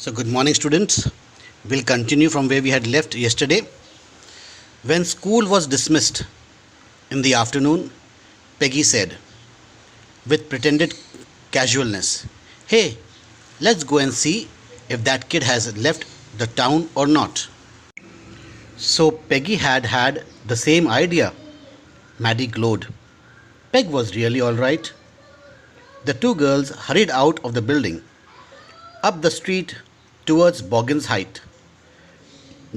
So, good morning, students. We'll continue from where we had left yesterday. When school was dismissed in the afternoon, Peggy said, with pretended casualness, "Hey, let's go and see if that kid has left the town or not." So, Peggy had the same idea. Maddie glowed. Peg was really all right. The two girls hurried out of the building, up the street towards Boggins Height,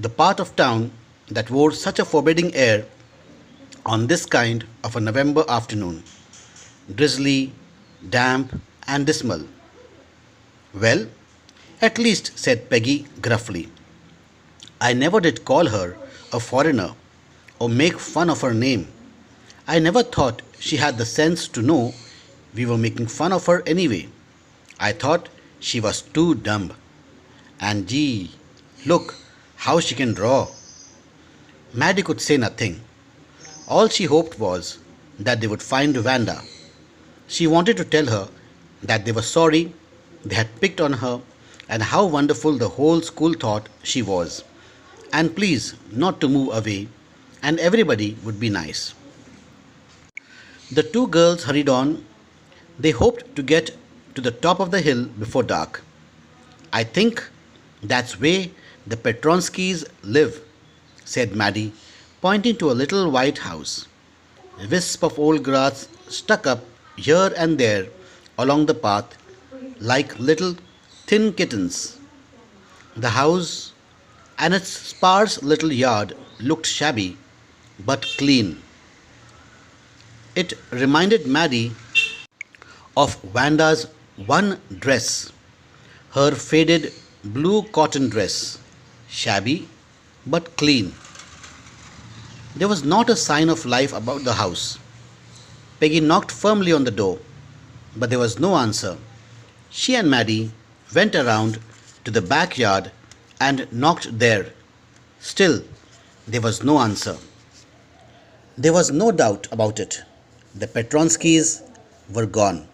the part of town that wore such a forbidding air on this kind of a November afternoon, drizzly, damp, and dismal. "Well, at least," said Peggy gruffly, "I never did call her a foreigner or make fun of her name. I never thought she had the sense to know we were making fun of her anyway. I thought she was too dumb. And gee, look how she can draw." Maddie could say nothing. All she hoped was that they would find Wanda. She wanted to tell her that they were sorry they had picked on her and how wonderful the whole school thought she was, and please not to move away, and everybody would be nice. The two girls hurried on. They hoped to get to the top of the hill before dark. "I think that's where the Petronskis live," said Maddie, pointing to a little white house. A wisp of old grass stuck up here and there along the path like little thin kittens. The house and its sparse little yard looked shabby but clean. It reminded Maddie of Vanda's one dress, her faded blue cotton dress, shabby but clean. There was not a sign of life about the house. Peggy knocked firmly on the door, but there was no answer. She and Maddie went around to the backyard and knocked there. Still, there was no answer. There was no doubt about it. The Petronskis were gone.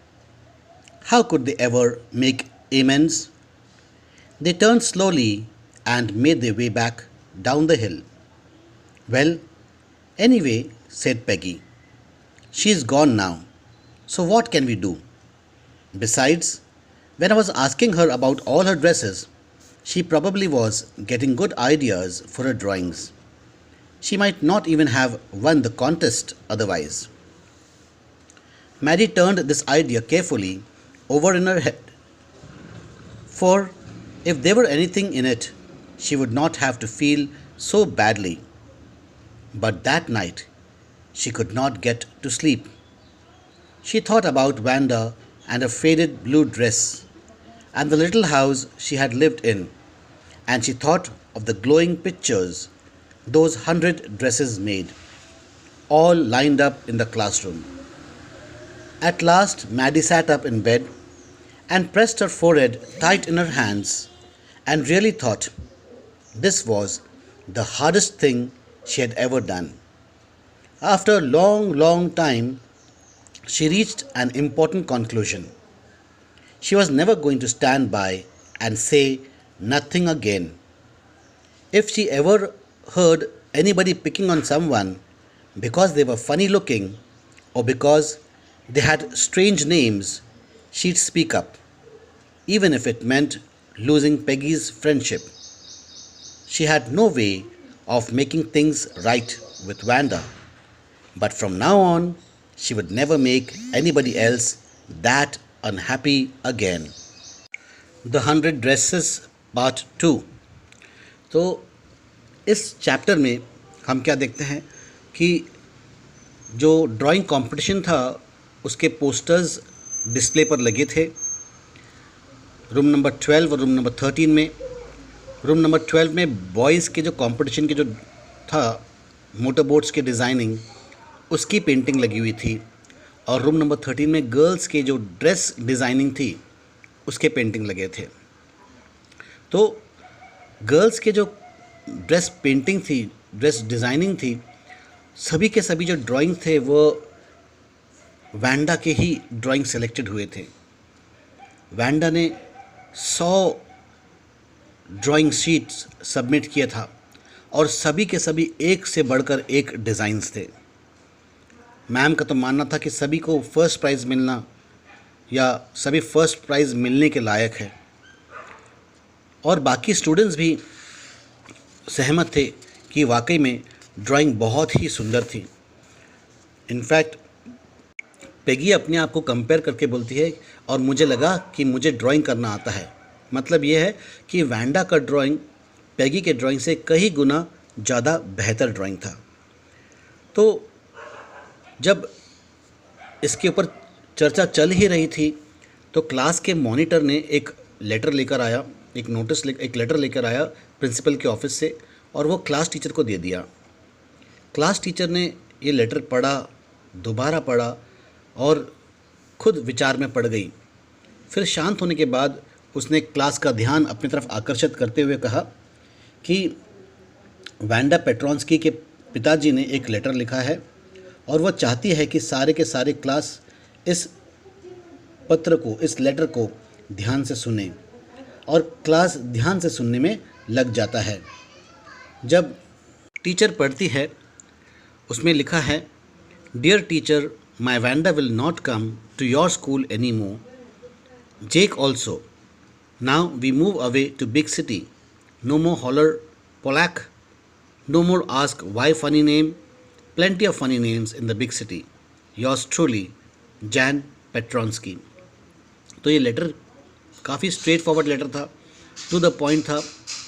How could they ever make amends? They turned slowly and made their way back down the hill. "Well, anyway," said Peggy, "she's gone now. So what can we do? Besides, when I was asking her about all her dresses, she probably was getting good ideas for her drawings. She might not even have won the contest otherwise." Mary turned this idea carefully over in her head, for if there were anything in it, she would not have to feel so badly. But that night, she could not get to sleep. She thought about Wanda and her faded blue dress, and the little house she had lived in, and she thought of the glowing pictures those 100 dresses made, all lined up in the classroom. At last, Maddie sat up in bed and pressed her forehead tight in her hands and really thought this was the hardest thing she had ever done. After a long, long time, she reached an important conclusion. She was never going to stand by and say nothing again. If she ever heard anybody picking on someone because they were funny looking or because they had strange names, she'd speak up, even if it meant losing Peggy's friendship. She had no way of making things right with Wanda, but from now on, she would never make anybody else that unhappy again. The 100 Dresses Part 2. तो इस chapter में हम क्या देखते हैं कि जो drawing competition था उसके पोस्टर्स डिस्प्ले पर लगे थे रूम नंबर 12 और रूम नंबर 13 में। रूम नंबर 12 में बॉयज़ के जो कंपटीशन के जो था मोटर बोट्स के डिज़ाइनिंग उसकी पेंटिंग लगी हुई थी, और रूम नंबर 13 में गर्ल्स के जो ड्रेस डिज़ाइनिंग थी उसके पेंटिंग लगे थे। तो गर्ल्स के जो ड्रेस पेंटिंग थी, ड्रेस डिज़ाइनिंग थी, सभी के सभी जो ड्राइंग थे वो वैंडा के ही ड्राइंग सेलेक्टेड हुए थे। वैंडा ने 100 ड्राइंग शीट्स सबमिट किया था और सभी के सभी एक से बढ़कर एक डिज़ाइंस थे। मैम का तो मानना था कि सभी को फर्स्ट प्राइज़ मिलना या सभी फर्स्ट प्राइज़ मिलने के लायक है, और बाकी स्टूडेंट्स भी सहमत थे कि वाकई में ड्राइंग बहुत ही सुंदर थी। इनफैक्ट पेगी अपने आप को कंपेयर करके बोलती है, और मुझे लगा कि मुझे ड्राइंग करना आता है। मतलब ये है कि वैंडा का ड्राइंग पेगी के ड्राइंग से कई गुना ज़्यादा बेहतर ड्राइंग था। तो जब इसके ऊपर चर्चा चल ही रही थी तो क्लास के मॉनिटर ने एक लेटर लेकर आया, एक लेटर लेकर आया प्रिंसिपल के ऑफिस से, और वो क्लास टीचर को दे दिया। क्लास टीचर ने ये लेटर पढ़ा, दोबारा पढ़ा और खुद विचार में पड़ गई। फिर शांत होने के बाद उसने क्लास का ध्यान अपनी तरफ आकर्षित करते हुए कहा कि वैंडा पेट्रोंस्की के पिताजी ने एक लेटर लिखा है और वह चाहती है कि सारे के सारे क्लास इस लेटर को ध्यान से सुने, और क्लास ध्यान से सुनने में लग जाता है। जब टीचर पढ़ती है उसमें लिखा है, dear teacher, my Wanda will not come to your school any more, Jake also, now we move away to big city, no more holler Polack, no more ask why funny name, plenty of funny names in the big city, yours truly, Jane Petronski. तो ये letter काफ़ी straightforward letter था, to the point था,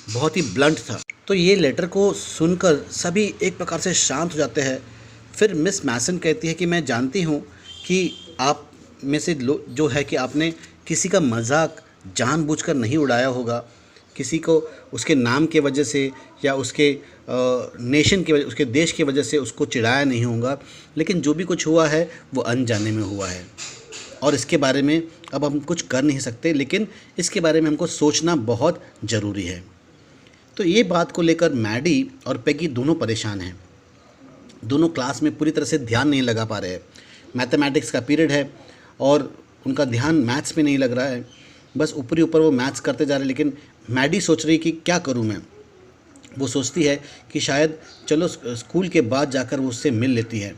बहुत ही blunt था। तो ये letter को सुनकर सभी एक प्रकार से शांत हो जाते हैं। फिर मिस मैसन कहती है कि मैं जानती हूँ कि आप में से जो है कि आपने किसी का मजाक जानबूझकर नहीं उड़ाया होगा, किसी को उसके नाम के वजह से या उसके नेशन की वजह, उसके देश की वजह से उसको चिढ़ाया नहीं होगा, लेकिन जो भी कुछ हुआ है वो अनजाने में हुआ है और इसके बारे में अब हम कुछ कर नहीं सकते, लेकिन इसके बारे में हमको सोचना बहुत ज़रूरी है। तो ये बात को लेकर मैडी और पेगी दोनों परेशान हैं। दोनों क्लास में पूरी तरह से ध्यान नहीं लगा पा रहे हैं। मैथमेटिक्स का पीरियड है और उनका ध्यान मैथ्स में नहीं लग रहा है, बस ऊपरी ऊपर वो मैथ्स करते जा रहे हैं। लेकिन मैडी सोच रही कि क्या करूं मैं। वो सोचती है कि शायद चलो स्कूल के बाद जाकर वो उससे मिल लेती है।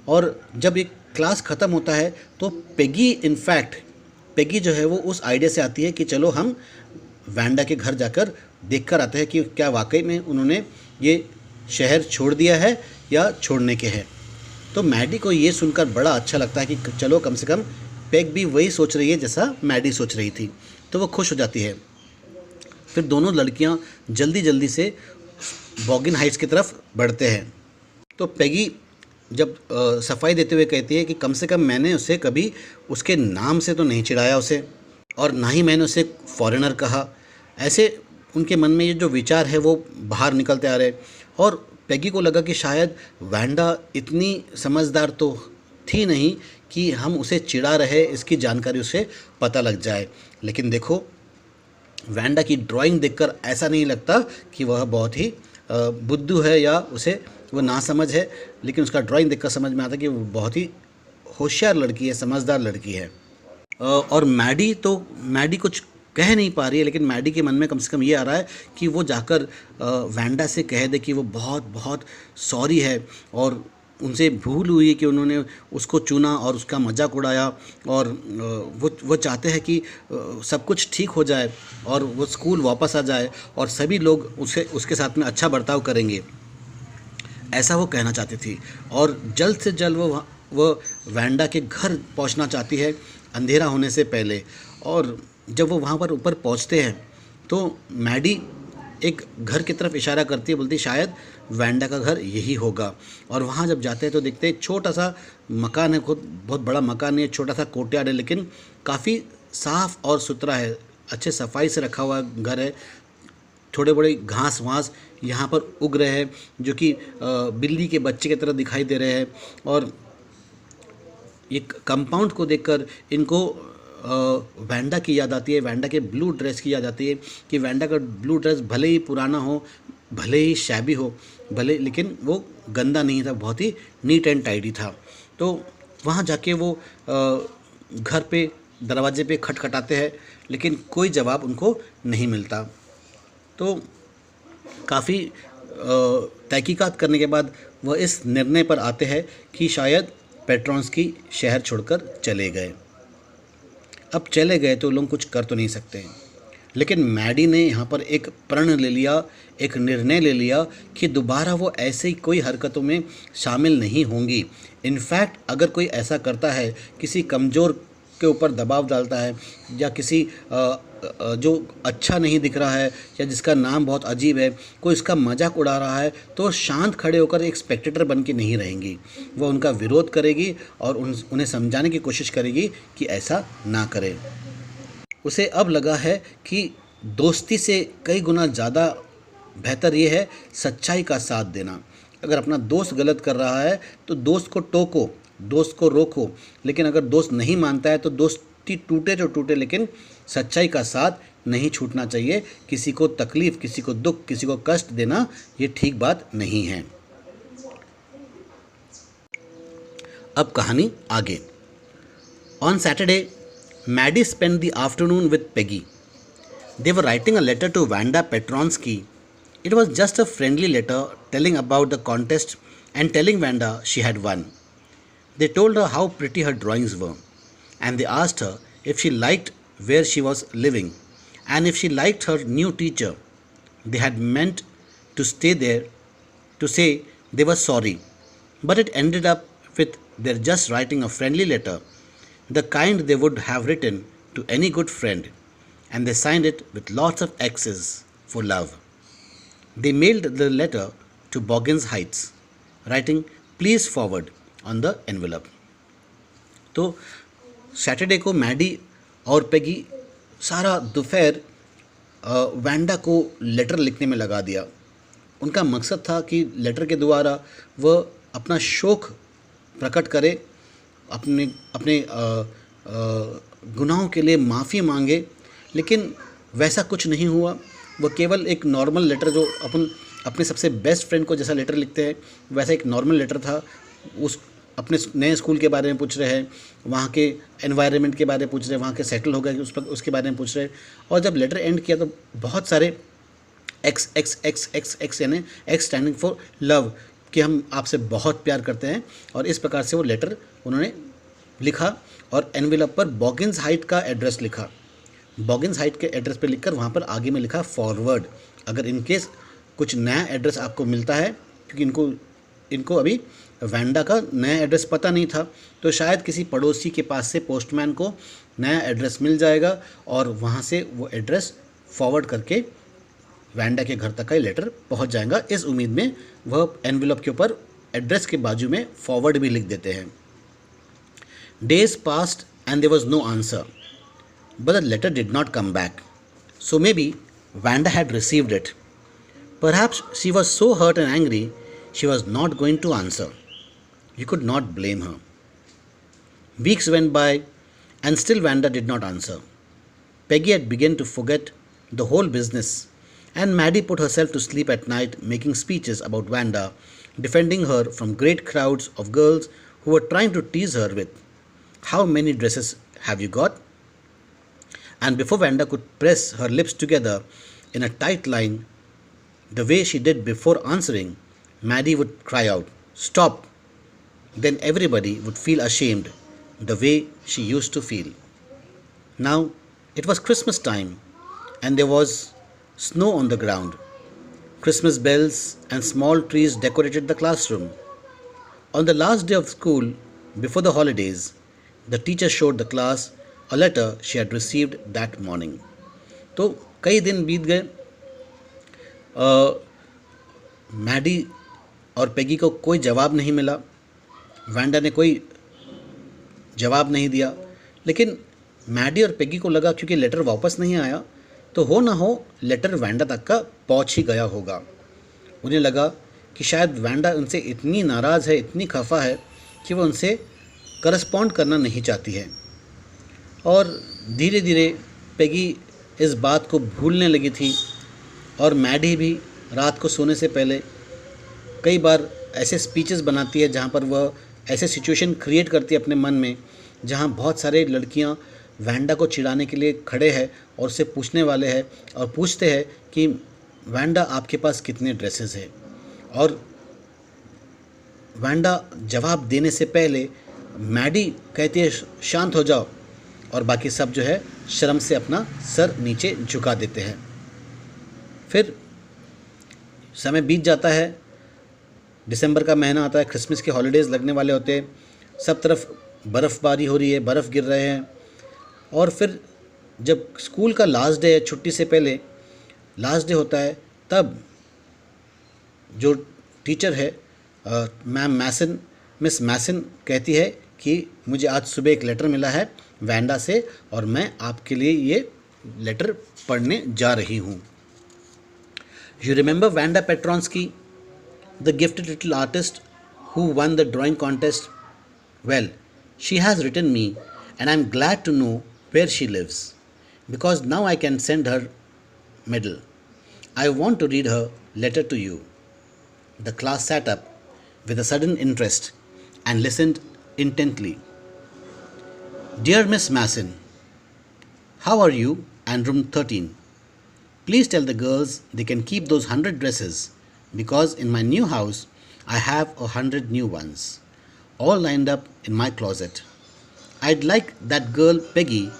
और जब एक क्लास ख़त्म होता है तो पेगी जो है वो उस आइडिया से आती है कि चलो हम वैंडा के घर जाकर देख कर आते हैं कि क्या वाकई में उन्होंने ये शहर छोड़ दिया है या छोड़ने के हैं। तो मैडी को ये सुनकर बड़ा अच्छा लगता है कि चलो कम से कम पेग भी वही सोच रही है जैसा मैडी सोच रही थी, तो वो खुश हो जाती है। फिर दोनों लड़कियां जल्दी जल्दी से बॉगिन हाइट्स की तरफ बढ़ते हैं। तो पेगी जब सफाई देते हुए कहती है कि कम से कम मैंने उसे कभी उसके नाम से तो नहीं चिढ़ाया उसे, और ना ही मैंने उसे फॉरेनर कहा। ऐसे उनके मन में ये जो विचार है वो बाहर निकलते आ रहे। और पेगी को लगा कि शायद वैंडा इतनी समझदार तो थी नहीं कि हम उसे चिढ़ा रहे, इसकी जानकारी उसे पता लग जाए। लेकिन देखो, वैंडा की ड्राइंग देखकर ऐसा नहीं लगता कि वह बहुत ही बुद्धू है या उसे वो नासमझ है, लेकिन उसका ड्राइंग देखकर समझ में आता कि वो बहुत ही होशियार लड़की है, समझदार लड़की है। और मैडी कुछ कह नहीं पा रही है, लेकिन मैडी के मन में कम से कम ये आ रहा है कि वो जाकर वैंडा से कह दे कि वो बहुत बहुत सॉरी है और उनसे भूल हुई है कि उन्होंने उसको चुना और उसका मजाक उड़ाया, और वो चाहते हैं कि सब कुछ ठीक हो जाए और वो स्कूल वापस आ जाए और सभी लोग उसके साथ में अच्छा बर्ताव करेंगे, ऐसा वो कहना चाहती थी। और जल्द से जल्द वो वैंडा के घर पहुंचना चाहती है अंधेरा होने से पहले। और जब वो वहाँ पर ऊपर पहुँचते हैं तो मैडी एक घर की तरफ इशारा करती है, बोलती शायद वैंडा का घर यही होगा। और वहाँ जब जाते हैं तो देखते हैं छोटा सा मकान है, खुद बहुत बड़ा मकान है, छोटा सा कोर्टयार्ड है, लेकिन काफ़ी साफ़ और सुथरा है, अच्छे सफाई से रखा हुआ घर है। थोड़े बड़े घास वास यहाँ पर उग रहे हैं जो कि बिल्ली के बच्चे की तरह दिखाई दे रहे हैं। और ये कंपाउंड को देखकर इनको वैंडा की याद आती है, वैंडा के ब्लू ड्रेस की याद आती है कि वैंडा का ब्लू ड्रेस भले ही पुराना हो, भले ही शैबी हो, लेकिन वो गंदा नहीं था, बहुत ही नीट एंड टाइडी था। तो वहाँ जाके वो घर पे दरवाजे पे खटखटाते हैं, लेकिन कोई जवाब उनको नहीं मिलता। तो काफ़ी तहकीकात करने के बाद वह इस निर्णय पर आते हैं कि शायद पेट्रॉन्स्की शहर छोड़कर चले गए। अब चले गए तो लोग कुछ कर तो नहीं सकते, लेकिन मैडी ने यहाँ पर एक प्रण ले लिया, एक निर्णय ले लिया कि दोबारा वो ऐसे ही कोई हरकतों में शामिल नहीं होंगी। इनफैक्ट अगर कोई ऐसा करता है, किसी कमज़ोर के ऊपर दबाव डालता है या किसी जो अच्छा नहीं दिख रहा है या जिसका नाम बहुत अजीब है, कोई इसका मजाक उड़ा रहा है, तो शांत खड़े होकर एक स्पेक्टेटर बन के नहीं रहेंगी। वह उनका विरोध करेगी और उन्हें समझाने की कोशिश करेगी कि ऐसा ना करें। उसे अब लगा है कि दोस्ती से कई गुना ज़्यादा बेहतर ये है सच्चाई का साथ देना। अगर अपना दोस्त गलत कर रहा है तो दोस्त को टोको, दोस्त को रोको, लेकिन अगर दोस्त नहीं मानता है तो दोस्ती टूटे तो टूटे, लेकिन सच्चाई का साथ नहीं छूटना चाहिए। किसी को तकलीफ़, किसी को दुख, किसी को कष्ट देना ये ठीक बात नहीं है। अब कहानी आगे। On Saturday Maddie spent the afternoon with Peggy. They were writing a letter to Wanda Petronsky. It was just a friendly letter telling about the contest and telling Wanda she had won. They told her how pretty her drawings were, and they asked her if she liked where she was living and if she liked her new teacher. They had meant to stay there to say they were sorry, but it ended up with their just writing a friendly letter, the kind they would have written to any good friend, and they signed it with lots of X's for love. They mailed the letter to Boggins Heights, writing "Please forward" on the envelope. तो Saturday को Maddie और Peggy सारा दोपहर Wanda को letter लिखने में लगा दिया। उनका मकसद था कि लेटर के द्वारा वह अपना शोक प्रकट करे, अपने अपने गुनाहों के लिए माफ़ी मांगे, लेकिन वैसा कुछ नहीं हुआ। वो केवल एक नॉर्मल लेटर, जो अपने सबसे बेस्ट फ्रेंड को जैसा लेटर लिखते हैं वैसा एक नॉर्मल लेटर था। उस अपने नए स्कूल के बारे में पूछ रहे हैं, वहाँ के एनवायरनमेंट के बारे में पूछ रहे हैं, वहाँ के सेटल हो गए उसके बारे में पूछ रहे हैं। और जब लेटर एंड किया तो बहुत सारे x x x x x यानी एक्स स्टैंडिंग फॉर लव, कि हम आपसे बहुत प्यार करते हैं। और इस प्रकार से वो लेटर उन्होंने लिखा और एनवेलप पर बॉगिन्स हाइट का एड्रेस लिखा। बॉगिन्स हाइट के एड्रेस पे लिखकर वहाँ पर आगे में लिखा फॉरवर्ड। अगर इनकेस कुछ नया एड्रेस आपको मिलता है, क्योंकि इनको अभी वैंडा का नया एड्रेस पता नहीं था, तो शायद किसी पड़ोसी के पास से पोस्टमैन को नया एड्रेस मिल जाएगा और वहाँ से वो एड्रेस फॉरवर्ड करके वैंडा के घर तक का लेटर पहुँच जाएगा। इस उम्मीद में वह एनवेलप के ऊपर एड्रेस के बाजू में फॉरवर्ड भी लिख देते हैं। Days passed and there was no answer, but the letter did not come back. So maybe Wanda had received it. Perhaps she was so hurt and angry she was not going to answer. You could not blame her. Weeks went by and still Wanda did not answer. Peggy had begun to forget the whole business, and Maddie put herself to sleep at night making speeches about Wanda, defending her from great crowds of girls who were trying to tease her with, "How many dresses have you got?" And before Wanda could press her lips together in a tight line, the way she did before answering, Maddie would cry out, "Stop!" Then everybody would feel ashamed, the way she used to feel. Now it was Christmas time, and there was snow on the ground. Christmas bells and small trees decorated the classroom. On the last day of school, before the holidays, the teacher showed the class a letter she had received that morning. तो कई दिन बीत गए, Maddie और Peggy को कोई जवाब नहीं मिला, वैंडा ने कोई जवाब नहीं दिया, लेकिन मैडी और पेगी को लगा क्योंकि लेटर वापस नहीं आया तो हो ना हो लेटर वैंडा तक का पहुंच ही गया होगा। उन्हें लगा कि शायद वैंडा उनसे इतनी नाराज़ है, इतनी खफा है कि वह उनसे करस्पॉन्ड करना नहीं चाहती है। और धीरे धीरे पेगी इस बात को भूलने लगी थी, और मैडी भी रात को सोने से पहले कई बार ऐसे स्पीचेस बनाती है जहाँ पर वह ऐसे सिचुएशन क्रिएट करती है अपने मन में जहाँ बहुत सारे लड़कियाँ वैंडा को चिढ़ाने के लिए खड़े हैं और उससे पूछने वाले हैं और पूछते हैं कि वैंडा आपके पास कितने ड्रेसेस है? और वैंडा जवाब देने से पहले मैडी कहती है शांत हो जाओ, और बाकी सब जो है शर्म से अपना सर नीचे झुका देते हैं। फिर समय बीत जाता है, दिसंबर का महीना आता है, क्रिसमस के हॉलीडेज़ लगने वाले होते हैं, सब तरफ बर्फ़बारी हो रही है, बर्फ़ गिर रहे हैं। और फिर जब स्कूल का लास्ट डे है, छुट्टी से पहले लास्ट डे होता है, तब जो टीचर है मैम मैसन, मिस मैसन कहती है कि मुझे आज सुबह एक लेटर मिला है वैंडा से और मैं आपके लिए ये लेटर पढ़ने जा रही हूँ। You remember Wanda Petronski, the gifted little artist who won the drawing contest? Well, she has written me and I'm glad to know where she lives because now I can send her medal. I want to read her letter to you. The class sat up with a sudden interest and listened intently. Dear Miss Masson, how are you and room 13? Please tell the girls they can keep those 100 dresses because in my new house I have 100 new ones, all lined up in my closet. I'd like that girl Peggy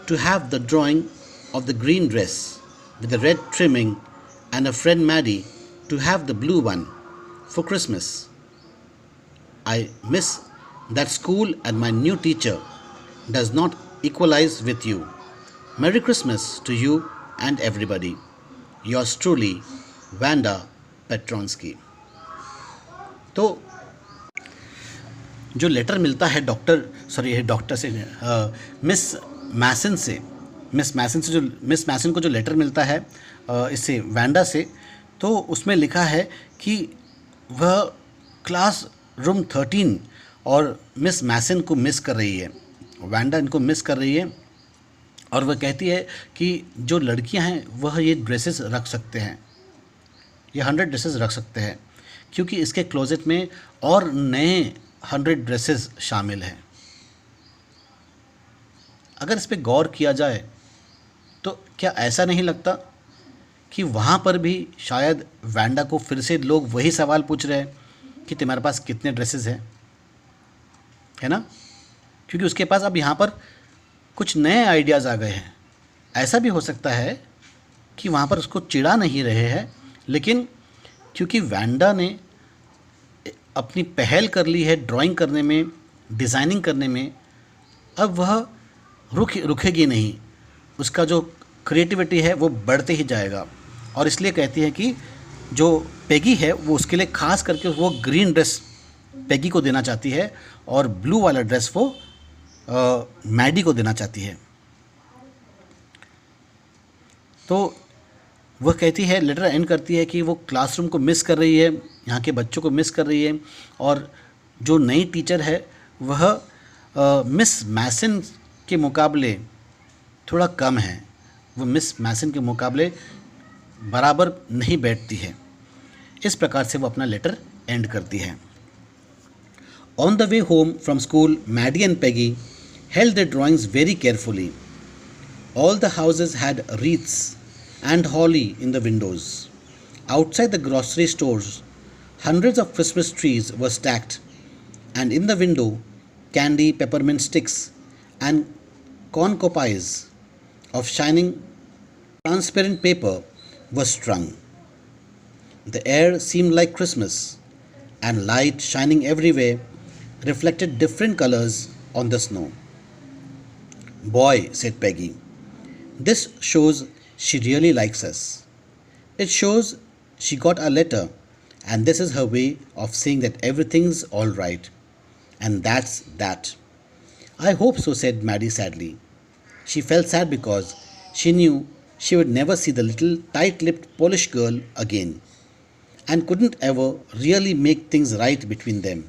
to have the drawing of the green dress with the red trimming and her friend Maddie to have the blue one for Christmas. I miss that school and my new teacher does not equalize with you. Merry Christmas to you and everybody. Yours truly, Vanda Petronsky. तो जो letter मिलता है doctor से miss मैसन से, miss मैसन को जो letter मिलता है इससे वैंडा से, तो उसमें लिखा है कि वह क्लास रूम 13 और मिस मैसन को मिस कर रही है, वैंडा इनको मिस कर रही है। और वह कहती है कि जो लड़कियां हैं वह ये ड्रेसेस रख सकते हैं, ये 100 ड्रेसेस रख सकते हैं, क्योंकि इसके क्लोजेट में और नए 100 ड्रेसेस शामिल हैं। अगर इस पे गौर किया जाए तो क्या ऐसा नहीं लगता कि वहाँ पर भी शायद वैंडा को फिर से लोग वही सवाल पूछ रहे हैं कि तुम्हारे पास कितने ड्रेसेस हैं, है ना? क्योंकि उसके पास अब यहाँ पर कुछ नए आइडियाज़ आ गए हैं। ऐसा भी हो सकता है कि वहाँ पर उसको चिढ़ा नहीं रहे हैं, लेकिन क्योंकि वैंडा ने अपनी पहल कर ली है ड्राइंग करने में, डिज़ाइनिंग करने में, अब वह रुकेगी नहीं, उसका जो क्रिएटिविटी है वो बढ़ते ही जाएगा। और इसलिए कहती है कि जो पेगी है वो उसके लिए ख़ास करके वो ग्रीन ड्रेस पेगी को देना चाहती है और ब्लू वाला ड्रेस वो मैडी को देना चाहती है। तो वह कहती है, लेटर एंड करती है कि वो क्लासरूम को मिस कर रही है, यहाँ के बच्चों को मिस कर रही है, और जो नई टीचर है वह मिस मैसन के मुकाबले थोड़ा कम है, वो मिस मैसन के मुकाबले बराबर नहीं बैठती है। इस प्रकार से वो अपना लेटर एंड करती है। On the way home from school, Maddie and Peggy held their drawings very carefully. All the houses had wreaths and holly in the windows. Outside the grocery stores, hundreds of Christmas trees were stacked, and in the window, candy, peppermint sticks, and cornucopies of shining transparent paper were strung. The air seemed like Christmas, and light shining everywhere reflected different colors on the snow. Boy, said Peggy, this shows she really likes us. It shows she got our letter, and this is her way of saying that everything's all right. And that's that. I hope so, said Maddie sadly. She felt sad because she knew she would never see the little tight-lipped Polish girl again, and couldn't ever really make things right between them.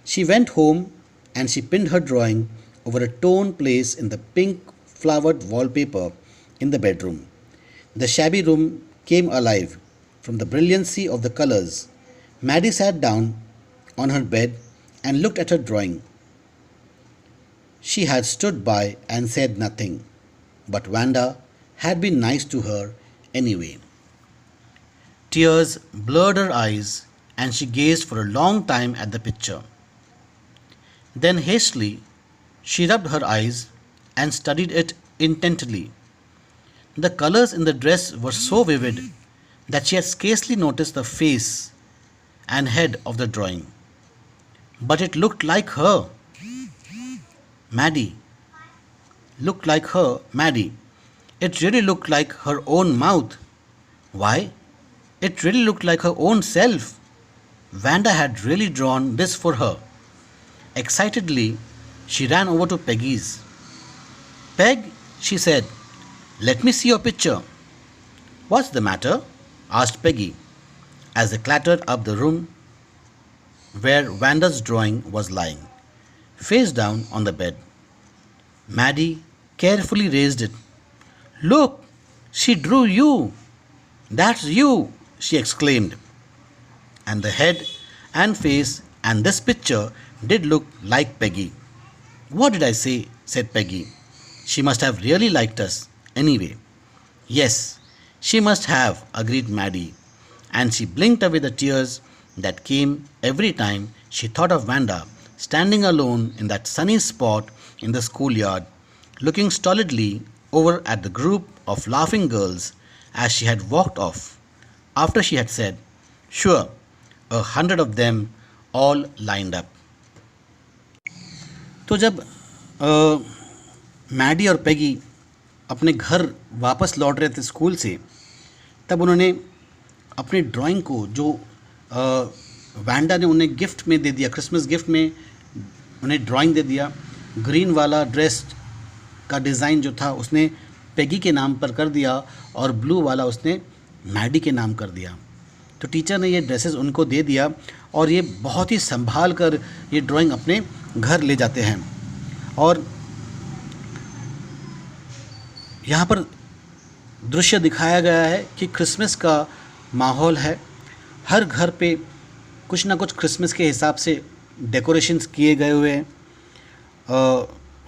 She went home and she pinned her drawing over a torn place in the pink flowered wallpaper in the bedroom. The shabby room came alive from the brilliancy of the colors. Maddie sat down on her bed and looked at her drawing. She had stood by and said nothing, but Vanda had been nice to her anyway. Tears blurred her eyes and she gazed for a long time at the picture. Then hastily she rubbed her eyes and studied it intently. The colors in the dress were so vivid that she had scarcely noticed the face and head of the drawing. But it looked like her, Maddie. Looked like her, Maddie. It really looked like her own mouth. Why? It really looked like her own self. Vanda had really drawn this for her. Excitedly, she ran over to Peggy's. Peg, she said, let me see your picture. What's the matter? Asked Peggy, as they clattered up the room where Vanda's drawing was lying, face down on the bed. Maddie carefully raised it. Look, she drew you. That's you, she exclaimed. And the head and face and this picture did look like Peggy. What did I say? Said Peggy. She must have really liked us. Anyway. Yes, she must have, agreed Maddie. And she blinked away the tears that came every time she thought of Vanda standing alone in that sunny spot in the schoolyard, looking stolidly over at the group of laughing girls as she had walked off, after she had said, Sure, 100 of them all lined up. तो जब Maddie और Peggy अपने घर वापस लौट रहे थे school से, तब उन्होंने अपनी ड्राइंग को जो वैंडा ने उन्हें गिफ्ट में दे दिया, क्रिसमस गिफ्ट में उन्हें ड्राइंग दे दिया, ग्रीन वाला ड्रेस का डिज़ाइन जो था उसने पेगी के नाम पर कर दिया और ब्लू वाला उसने मैडी के नाम कर दिया. तो टीचर ने ये ड्रेसेस उनको दे दिया और ये बहुत ही संभाल कर ये ड्राइंग अपने घर ले जाते हैं. और यहाँ पर दृश्य दिखाया गया है कि क्रिसमस का माहौल है. हर घर पे कुछ ना कुछ क्रिसमस के हिसाब से डेकोरेशंस किए गए हुए हैं.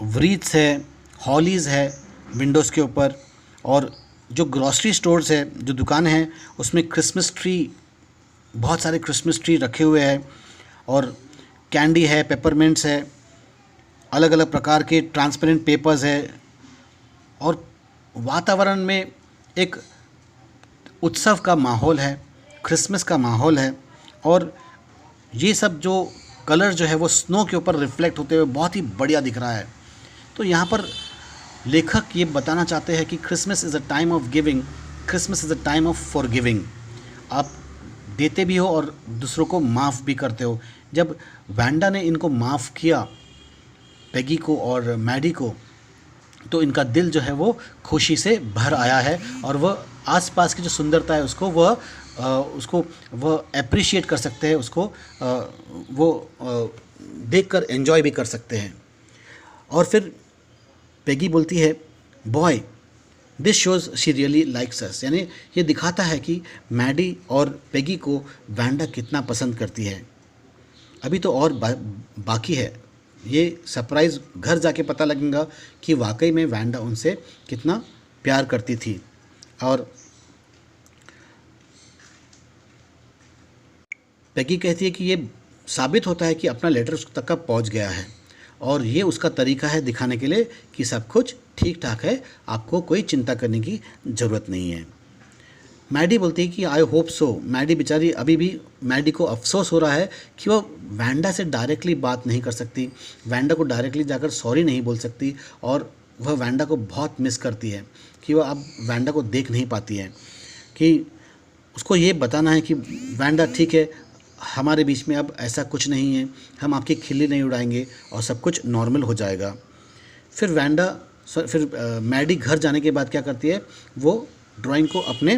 व्रीथ्स है, हॉलीज़ है विंडोज़ के ऊपर, और जो ग्रॉसरी स्टोर्स है, जो दुकान है, उसमें क्रिसमस ट्री, बहुत सारे क्रिसमस ट्री रखे हुए हैं, और कैंडी है, पेपरमिंट्स है, अलग अलग प्रकार के ट्रांसपेरेंट पेपर्स है, और वातावरण में एक उत्सव का माहौल है, क्रिसमस का माहौल है. और ये सब जो कलर जो है वो स्नो के ऊपर रिफ्लेक्ट होते हुए बहुत ही बढ़िया दिख रहा है. तो यहाँ पर लेखक ये बताना चाहते हैं कि Christmas is a time of giving, Christmas is a time of forgiving. आप देते भी हो और दूसरों को माफ़ भी करते हो. जब वैंडा ने इनको माफ़ किया, पेगी को और मैडी को, तो इनका दिल जो है वो खुशी से भर आया है और वह आसपास की जो सुंदरता है उसको वह अप्रिशिएट कर सकते हैं, उसको वो देखकर एंजॉय भी कर सकते हैं. और फिर पेगी बोलती है, boy this shows she really likes us. यानी ये दिखाता है कि मैडी और पेगी को वैंडा कितना पसंद करती है. अभी तो और बाकी है. ये सरप्राइज़ घर जाके पता लगेगा कि वाकई में वैंडा उनसे कितना प्यार करती थी. और पेगी कहती है कि ये साबित होता है कि अपना लेटर उस तक का पहुंच गया है, और ये उसका तरीका है दिखाने के लिए कि सब कुछ ठीक ठाक है, आपको कोई चिंता करने की ज़रूरत नहीं है. मैडी बोलती है कि आई होप सो. मैडी बेचारी, अभी भी मैडी को अफसोस हो रहा है कि वो वैंडा से डायरेक्टली बात नहीं कर सकती, वैंडा को डायरेक्टली जाकर सॉरी नहीं बोल सकती, और वह वैंडा को बहुत मिस करती है कि वह अब वैंडा को देख नहीं पाती है. कि उसको ये बताना है कि वैंडा ठीक है, हमारे बीच में अब ऐसा कुछ नहीं है, हम आपकी खिल्ली नहीं उड़ाएंगे और सब कुछ नॉर्मल हो जाएगा. फिर मैडी घर जाने के बाद क्या करती है, वो ड्राइंग को अपने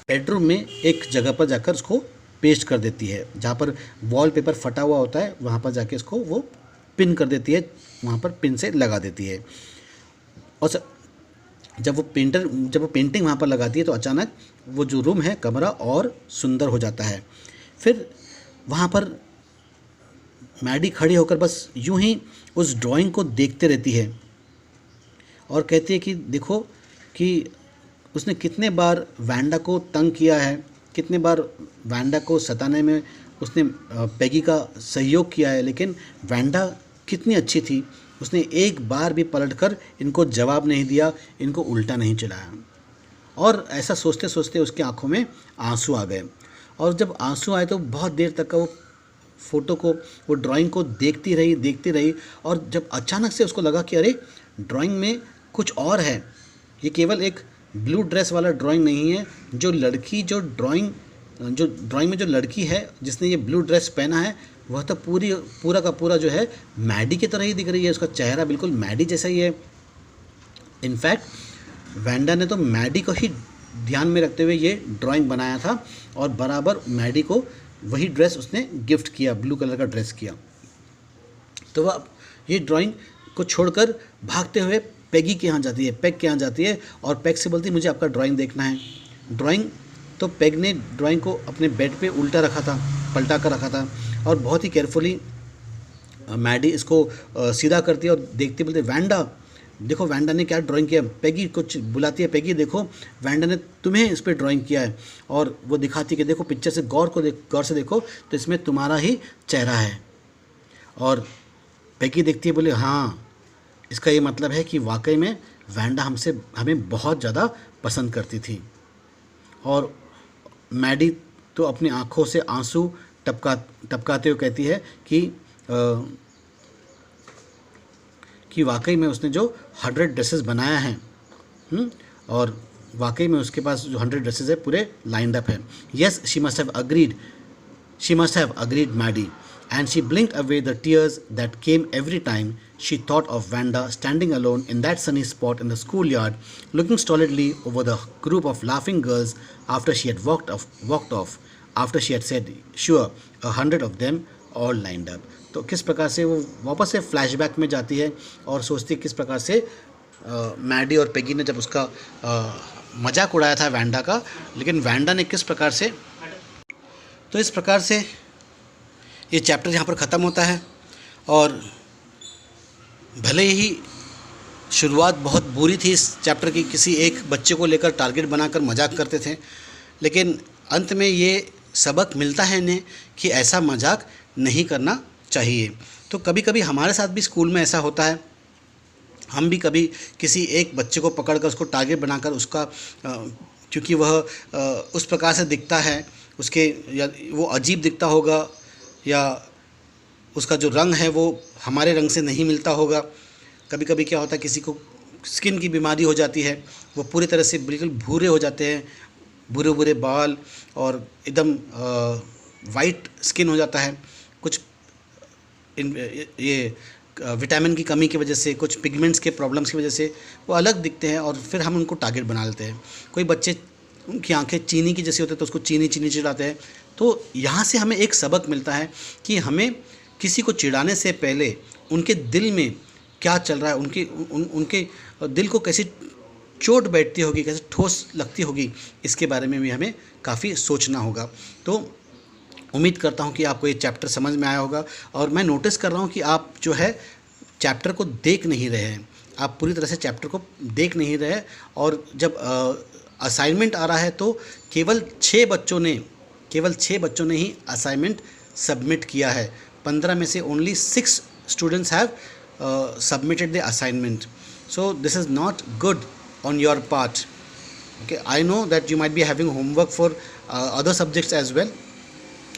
बेडरूम में एक जगह पर जाकर उसको पेस्ट कर देती है, जहाँ पर वॉलपेपर फटा हुआ होता है वहाँ पर जाके इसको वो पिन कर देती है, वहाँ पर पिन से लगा देती है. और जब वो पेंटिंग वहाँ पर लगाती है तो अचानक वो जो रूम है, कमरा और सुंदर हो जाता है. फिर वहाँ पर मैडी खड़ी होकर बस यूं ही उस ड्राइंग को देखते रहती है और कहती है कि देखो कि उसने कितने बार वैंडा को तंग किया है, कितने बार वैंडा को सताने में उसने पैगी का सहयोग किया है, लेकिन वैंडा कितनी अच्छी थी, उसने एक बार भी पलटकर इनको जवाब नहीं दिया, इनको उल्टा नहीं चलाया। और ऐसा सोचते सोचते उसकी आंखों में आंसू आ गए, और जब आंसू आए तो बहुत देर तक का वो फ़ोटो को, वो ड्राइंग को देखती रही, और जब अचानक से उसको लगा कि अरे ड्राइंग में कुछ और है, ये केवल एक ब्लू ड्रेस वाला ड्राइंग नहीं है, जो ड्राइंग में जो लड़की है जिसने ये ब्लू ड्रेस पहना है, वह तो पूरा का पूरा जो है मैडी की तरह ही दिख रही है, उसका चेहरा बिल्कुल मैडी जैसा ही है। इनफैक्ट वैंडा ने तो मैडी को ही ध्यान में रखते हुए ये ड्राइंग बनाया था, और बराबर मैडी को वही ड्रेस उसने गिफ्ट किया, ब्लू कलर का ड्रेस किया। तो वह ये ड्राइंग को छोड़कर भागते हुए पेगी के यहाँ जाती है, पेग के यहाँ जाती है, और पेग से बोलती है मुझे आपका ड्राइंग देखना है। ड्राइंग तो पेग ने ड्राइंग को अपने बेड पे उल्टा रखा था, पलटा कर रखा था, और बहुत ही केयरफुली मैडी इसको सीधा करती है और देखती, बोलती वैंडा देखो वैंडा ने क्या ड्राइंग किया। पेगी कुछ बुलाती है, पेगी देखो वैंडा ने तुम्हें इस पर ड्राइंग किया है, और वो दिखाती है कि देखो पिक्चर से गौर से देखो तो इसमें तुम्हारा ही चेहरा है। और पेगी देखती है, बोले हाँ, इसका ये मतलब है कि वाकई में वैंडा हमें बहुत ज़्यादा पसंद करती थी। और मैडी तो अपनी आँखों से आंसू टपकाते हुए कहती है कि वाकई में उसने जो 100 ड्रेसेस बनाया है, और वाकई में उसके पास जो 100 ड्रेसेस है पूरे लाइंड अप है। Yes, she must have agreed Maddie, and she blinked away the tears that came every time she thought of Vanda standing alone in that sunny spot in the schoolyard, looking stolidly over the group of laughing girls after she had walked off, after she had said, sure, 100 of them all lined up. तो किस प्रकार से वो वापस से flashback में जाती है और सोचती है किस प्रकार से मैडी और पेगी ने जब उसका मजाक उड़ाया था वैंडा का, लेकिन वैंडा ने किस प्रकार से, तो इस प्रकार से ये चैप्टर यहाँ पर ख़त्म होता है। और भले ही शुरुआत बहुत बुरी थी इस चैप्टर की, किसी एक बच्चे को लेकर टारगेट बनाकर मजाक करते थे, लेकिन अंत में ये सबक मिलता है इन्हें कि ऐसा मजाक नहीं करना चाहिए। तो कभी कभी हमारे साथ भी स्कूल में ऐसा होता है, हम भी कभी किसी एक बच्चे को पकड़कर उसको टारगेट बनाकर उसका क्योंकि वह उस प्रकार से दिखता है, उसके या वो अजीब दिखता होगा, या उसका जो रंग है वो हमारे रंग से नहीं मिलता होगा। कभी कभी क्या होता है, किसी को स्किन की बीमारी हो जाती है, वो पूरी तरह से बिल्कुल भूरे हो जाते हैं, भूरे भूरे बाल और एकदम वाइट स्किन हो जाता है। कुछ ये विटामिन की कमी की वजह से, कुछ पिगमेंट्स के प्रॉब्लम्स की वजह से वो अलग दिखते हैं, और फिर हम उनको टारगेट बना लेते हैं। कोई बच्चे उनकी आंखें चीनी की जैसी होती है तो उसको चीनी चिढ़ाते हैं। तो यहाँ से हमें एक सबक मिलता है कि हमें किसी को चिढ़ाने से पहले उनके दिल में क्या चल रहा है, उनके दिल को कैसी चोट बैठती होगी, कैसे ठोस लगती होगी, इसके बारे में भी हमें काफ़ी सोचना होगा। तो उम्मीद करता हूँ कि आपको ये चैप्टर समझ में आया होगा, और मैं नोटिस कर रहा हूँ कि आप जो है चैप्टर को देख नहीं रहे हैं, आप पूरी तरह से चैप्टर को देख नहीं रहे। और जब असाइनमेंट आ रहा है तो केवल 6 बच्चों ने ही असाइनमेंट सबमिट किया है। 15 में से only 6 students have submitted the assignment. So this is not good on your part. Okay, I know that you might be having homework for other subjects as well,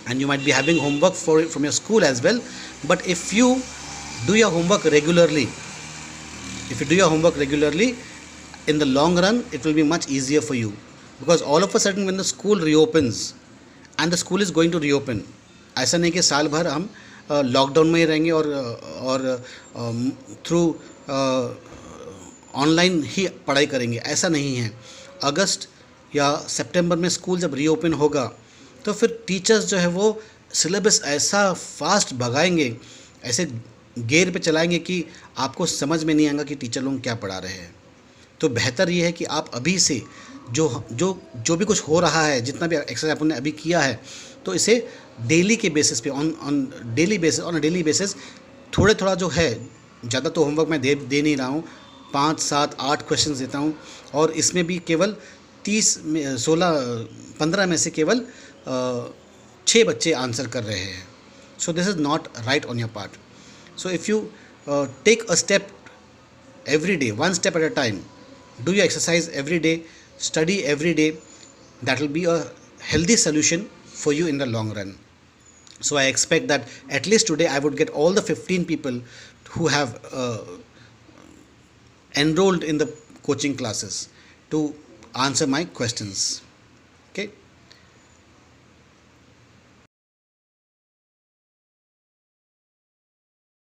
and you might be having homework from your school as well. But if you do your homework regularly, in the long run, it will be much easier for you, because all of a sudden when the school reopens, and the school is going to reopen, ऐसा नहीं कि साल भर हम lockdown में ही रहेंगे और through online ही पढ़ाई करेंगे, ऐसा नहीं है। अगस्त या सितंबर में स्कूल जब रीओपन होगा तो फिर टीचर्स जो है वो सिलेबस ऐसा फास्ट भगाएंगे, ऐसे गेयर पे चलाएंगे कि आपको समझ में नहीं आएगा कि टीचर लोग क्या पढ़ा रहे हैं। तो बेहतर ये है कि आप अभी से जो भी कुछ हो रहा है, जितना भी एक्सरसाइज आपने अभी किया है, तो इसे डेली के बेसिस पे ऑन अ डेली बेसिस थोड़ा जो है, ज़्यादा तो होमवर्क मैं दे नहीं रहा हूँ, 5, 7, 8 क्वेश्चंस देता हूँ, और इसमें भी केवल 15 में से केवल 6 बच्चे आंसर कर रहे हैं. So this is not right on your part. So if you take a step every day, one step at a time, do your exercise every day, study every day, that will be a healthy solution for you in the long run. So I expect that at least today I would get all the 15 people who have enrolled in the coaching classes to answer my questions. Okay.